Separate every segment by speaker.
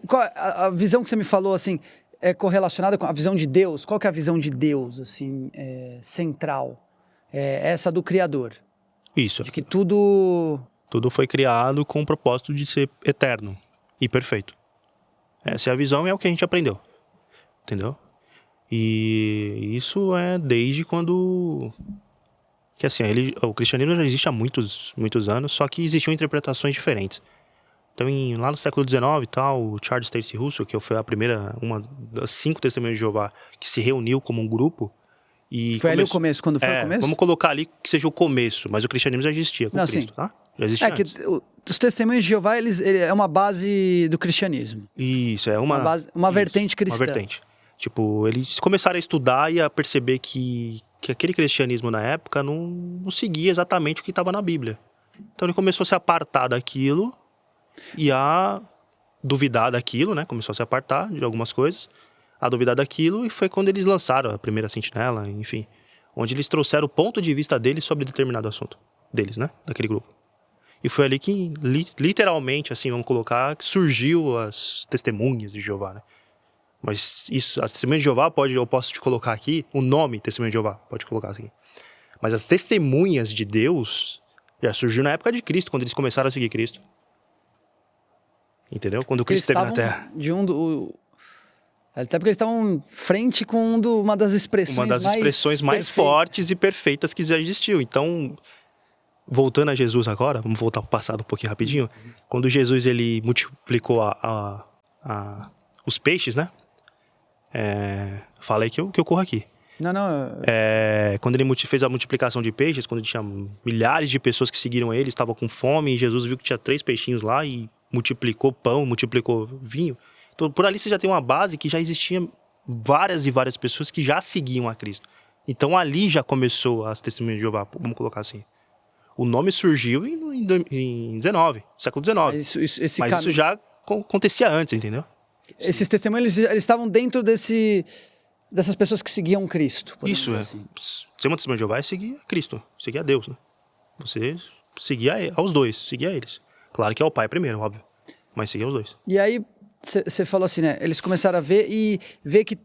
Speaker 1: Qual a visão que você me falou, assim, é correlacionada com a visão de Deus? Qual que é a visão de Deus, assim, central? É essa do Criador.
Speaker 2: Isso.
Speaker 1: De que tudo
Speaker 2: foi criado com o propósito de ser eterno e perfeito. Essa é a visão e é o que a gente aprendeu. Entendeu? E isso é desde quando... Que assim, o cristianismo já existe há muitos anos, só que existiam interpretações diferentes. Então, lá no século XIX e tal, o Charles Taze Russell, que foi uma das 5 testemunhas de Jeová que se reuniu como um grupo. E
Speaker 1: foi ali o começo, quando foi o começo?
Speaker 2: Vamos colocar ali que seja o começo, mas o cristianismo já existia com Cristo, tá? Já existia antes.
Speaker 1: Que os testemunhos de Jeová, é uma base do cristianismo.
Speaker 2: Isso, é
Speaker 1: uma vertente cristã.
Speaker 2: Uma vertente. Tipo, eles começaram a estudar e a perceber que aquele cristianismo na época não seguia exatamente o que estava na Bíblia. Então ele começou a se apartar daquilo e a duvidar daquilo, né? Começou a se apartar de algumas coisas, a duvidar daquilo, e foi quando eles lançaram a primeira sentinela, enfim, onde eles trouxeram o ponto de vista deles sobre determinado assunto deles, né? Daquele grupo. E foi ali que, literalmente, assim, vamos colocar, que surgiu as testemunhas de Jeová, né? Mas isso, as testemunhas de Jeová, eu posso te colocar aqui, o nome testemunha de Jeová, pode colocar assim. Mas as testemunhas de Deus já surgiu na época de Cristo, quando eles começaram a seguir Cristo. Entendeu? Quando Cristo esteve na Terra.
Speaker 1: Até porque eles estavam frente com uma das expressões
Speaker 2: mais fortes e perfeitas que já existiu. Então, voltando a Jesus agora, vamos voltar para o passado um pouquinho rapidinho. Quando Jesus ele multiplicou os peixes, né? Falei que eu corro aqui. Quando ele fez a multiplicação de peixes, quando tinha milhares de pessoas que seguiram ele, estavam com fome, e Jesus viu que tinha 3 peixinhos lá e multiplicou pão, multiplicou vinho. Então, por ali você já tem uma base que já existia várias e várias pessoas que já seguiam a Cristo. Então, ali já começou as testemunhas de Jeová, vamos colocar assim. O nome surgiu em 19, século XIX. Mas isso já acontecia antes, entendeu?
Speaker 1: Esses testemunhos, eles estavam dentro dessas pessoas que seguiam Cristo.
Speaker 2: Isso,
Speaker 1: assim.
Speaker 2: Ser uma testemunha de Jeová é seguir Cristo, seguir a Deus, né? Você seguia aos dois, seguia eles. Claro que é o Pai primeiro, óbvio, mas seguia os dois.
Speaker 1: E aí, você falou assim, né? Eles começaram a ver que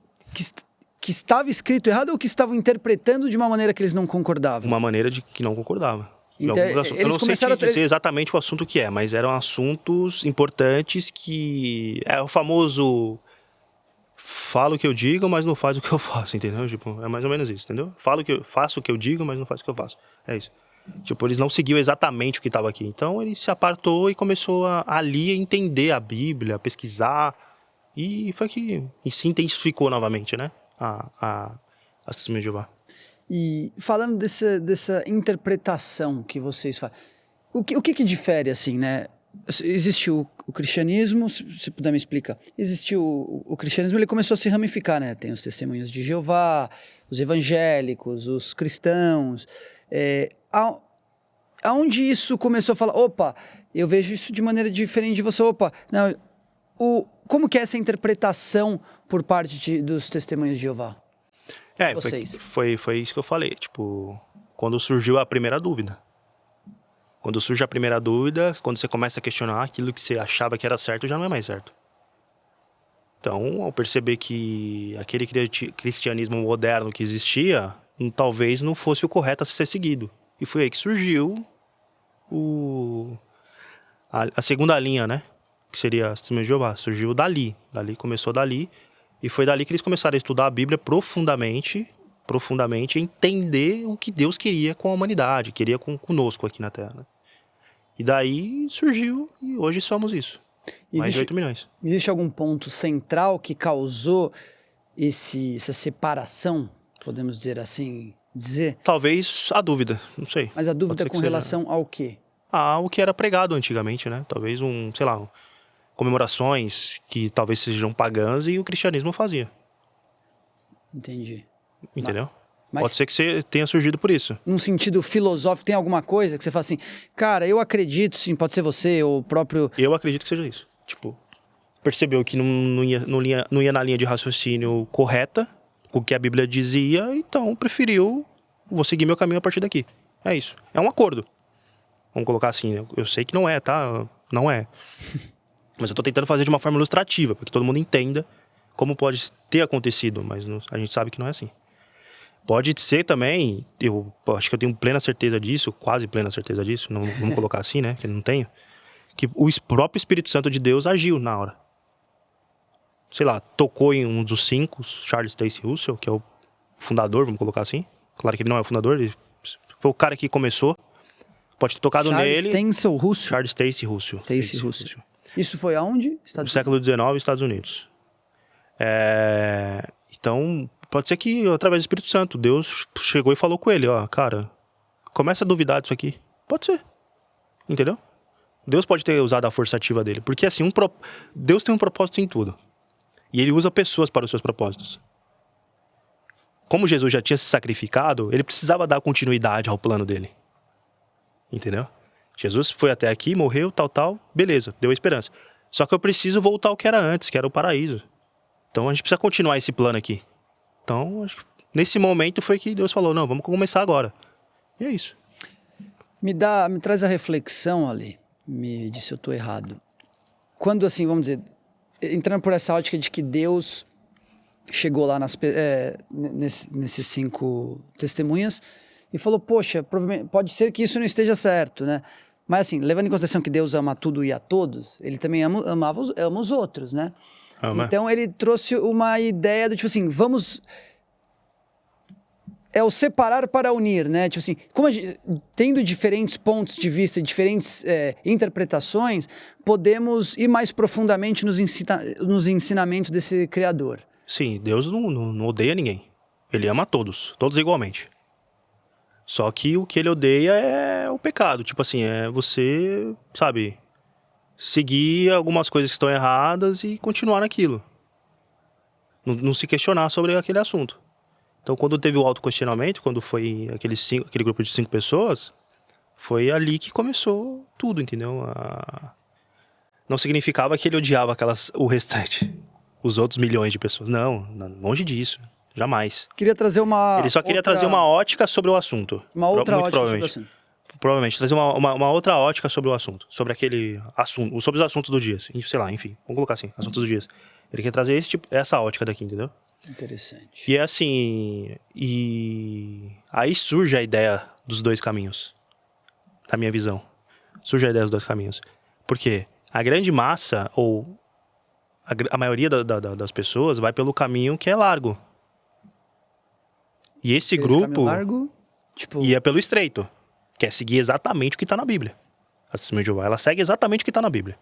Speaker 1: estava escrito errado ou que estavam interpretando de uma maneira que eles não concordavam?
Speaker 2: Uma maneira de que não concordava.
Speaker 1: Então,
Speaker 2: eu não sei te dizer exatamente o assunto que é, mas eram assuntos importantes que... É o famoso... Falo o que eu digo, mas não faz o que eu faço, entendeu? Tipo, é mais ou menos isso, entendeu? Faço o que eu digo, mas não faço o que eu faço. É isso. Tipo, eles não seguiam exatamente o que estava aqui. Então, ele se apartou e começou ali a entender a Bíblia, a pesquisar. E foi que... E se intensificou novamente, né? A testemunha de Jeová.
Speaker 1: E falando dessa interpretação que vocês fazem, o que difere, assim, né? Existe o cristianismo, se puder me explicar. Existiu o cristianismo, ele começou a se ramificar, né? Tem os testemunhos de Jeová, os evangélicos, os cristãos. Aonde isso começou a falar, opa, eu vejo isso de maneira diferente de você, opa, não, como que é essa interpretação por parte dos testemunhos de Jeová?
Speaker 2: Foi isso que eu falei, tipo, quando surgiu a primeira dúvida. Quando surge a primeira dúvida, quando você começa a questionar, aquilo que você achava que era certo já não é mais certo. Então, ao perceber que aquele cristianismo moderno que existia, talvez não fosse o correto a ser seguido. E foi aí que surgiu a segunda linha, né? Que seria a Testemunha de Jeová. Surgiu dali. Começou dali. E foi dali que eles começaram a estudar a Bíblia profundamente, entender o que Deus queria com a humanidade, queria conosco aqui na Terra. Né? E daí surgiu, e hoje somos isso. Mais de 8 milhões.
Speaker 1: Existe algum ponto central que causou essa separação, podemos dizer assim,
Speaker 2: Talvez a dúvida, não sei.
Speaker 1: Mas a dúvida com relação ao quê?
Speaker 2: O que era pregado antigamente, né? Talvez comemorações que talvez sejam pagãs e o cristianismo fazia.
Speaker 1: Entendi.
Speaker 2: Entendeu? Pode ser que você tenha surgido por isso.
Speaker 1: Num sentido filosófico, tem alguma coisa que você fala assim, cara, eu acredito, sim, pode ser você ou o próprio...
Speaker 2: Eu acredito que seja isso. Tipo, percebeu que não ia na linha de raciocínio correta, o que a Bíblia dizia, então preferiu, vou seguir meu caminho a partir daqui. É isso. É um acordo. Vamos colocar assim, eu sei que não é, tá? Não é. Mas eu tô tentando fazer de uma forma ilustrativa, para que todo mundo entenda como pode ter acontecido, mas a gente sabe que não é assim. Pode ser também, eu acho que eu tenho plena certeza disso, quase plena certeza disso, não vamos colocar assim, né, que eu não tenho, que o próprio Espírito Santo de Deus agiu na hora. Sei lá, tocou em um dos 5, Charles Taze Russell, que é o fundador, vamos colocar assim. Claro que ele não é o fundador, ele foi o cara que começou. Pode ter tocado nele. Charles Taze Russell.
Speaker 1: Taze Russell. Isso foi aonde?
Speaker 2: No século XIX, Estados Unidos. Então, pode ser que através do Espírito Santo, Deus chegou e falou com ele, ó, cara, começa a duvidar disso aqui. Pode ser. Entendeu? Deus pode ter usado a força ativa dele. Porque assim, Deus tem um propósito em tudo. E ele usa pessoas para os seus propósitos. Como Jesus já tinha se sacrificado, ele precisava dar continuidade ao plano dele. Entendeu? Jesus foi até aqui, morreu, tal, beleza, deu a esperança. Só que eu preciso voltar ao que era antes, que era o paraíso. Então a gente precisa continuar esse plano aqui. Então, nesse momento foi que Deus falou, não, vamos começar agora. E é isso.
Speaker 1: Me traz a reflexão ali, me diz se eu estou errado. Quando assim, vamos dizer, entrando por essa ótica de que Deus chegou lá nesses 5 testemunhas e falou, poxa, provavelmente, pode ser que isso não esteja certo, né? Mas assim, levando em consideração que Deus ama tudo e a todos, ele também ama os outros, né? Então ele trouxe uma ideia do tipo assim, vamos... É o separar para unir, né? Tipo assim, tendo diferentes pontos de vista, diferentes interpretações, podemos ir mais profundamente nos ensinamentos desse Criador.
Speaker 2: Sim, Deus não odeia ninguém. Ele ama todos igualmente. Só que o que ele odeia é o pecado. Tipo assim, é você, sabe, seguir algumas coisas que estão erradas e continuar naquilo. Não se questionar sobre aquele assunto. Então, quando teve o autoquestionamento, quando foi aquele grupo de 5 pessoas, foi ali que começou tudo, entendeu? Não significava que ele odiava o restante, os outros milhões de pessoas. Não, longe disso. Jamais.
Speaker 1: Queria trazer
Speaker 2: Ele só queria trazer uma ótica sobre o assunto.
Speaker 1: Uma outra ótica sobre o assunto.
Speaker 2: Provavelmente, trazer uma outra ótica sobre o assunto. Sobre aquele assunto, sobre os assuntos do dia. Sei lá, enfim, vamos colocar assim, assuntos do dia. Ele quer trazer essa ótica daqui, entendeu?
Speaker 1: Interessante.
Speaker 2: E é assim, aí surge a ideia dos 2 caminhos, na minha visão. Surge a ideia dos 2 caminhos. Por quê? A grande massa, ou a maioria das pessoas, vai pelo caminho que é largo. E esse grupo
Speaker 1: largo, tipo...
Speaker 2: ia pelo estreito, que é seguir exatamente o que está na Bíblia. A Testemunha de Jeová, ela segue exatamente o que está na Bíblia.